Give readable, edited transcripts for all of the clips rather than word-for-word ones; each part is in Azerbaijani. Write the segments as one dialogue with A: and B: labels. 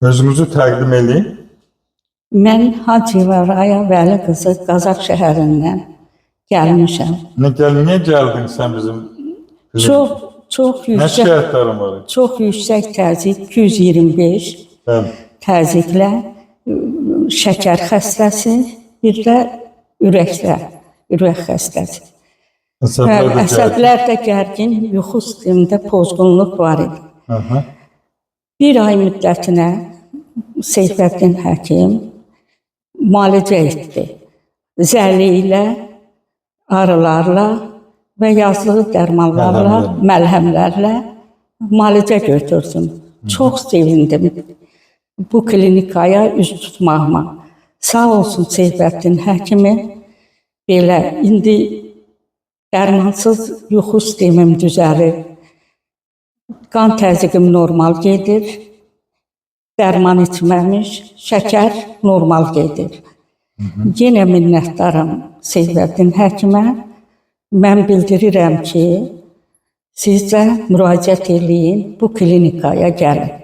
A: Özünüzü təqdim edin.
B: Mən Hacıyeva Raya Vəli qızı Qazax şəhərindən gəlmişəm.
A: Niyə gəldin sən bizim?
B: Çox
A: Nə
B: yüksək,
A: şikayətlərin var?
B: çox yüksək təzyiq 225
A: Bəli.
B: təzyiqlə şəkər xəstəsi, bir də ürək xəstəsi. Əsəblər də gərgin, yuxu sistemində pozğunluq var idi. Bir ay müddətinə Seyfəddin həkim müalicə etdi. Zəli ilə, arılarla və yazdığı dərmanlarla, məlhəmlərlə müalicə götürdüm. Çox sevindim bu klinikaya üz tutmağıma. Sağ olsun Seyfəddin həkimi, belə indi dərmansız yuxu sistemim düzəlir. Qan təzyiqim normal gedir. Dərman içməmiş, şəkər normal gedir. Yenə minnətdaram Seyfəddin həkimə. Mən bildirirəm ki, siz də müraciət eləyin, bu klinikaya gəlin.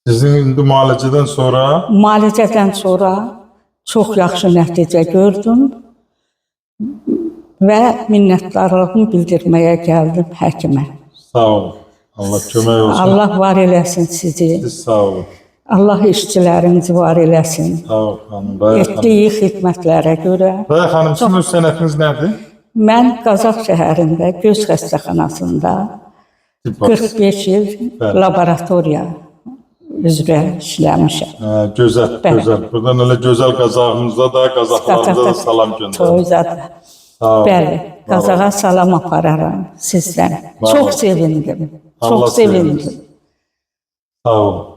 A: Sizin indi müalicədən sonra?
B: Müalicədən sonra çox yaxşı nəticə gördüm və minnətdarlığımı bildirməyə gəldim həkimə.
A: Sağ olun. Allah kömək olsun.
B: Allah var eləsin sizi.
A: Siz sağ olun.
B: Allah işçilərinizi var eləsin.
A: Sağ ol xanım. Raya xanım.
B: Etdiyi xidmətlərə görə.
A: Raya xanım, sizin öz sənətiniz nədir?
B: Mən Qazax şəhərində göz xəstəxanasında 45 il laboratoriya üzrə işləmişəm.
A: Gözəl, gözəl. Buradan elə gözəl Qazağımızda da, Qazaxlarımıza da salam göndərin.
B: Toyzada. Bəli, Qazağa salam apararam sizdən. Çox sevindim. Çox sevindim.
A: Sağ olun.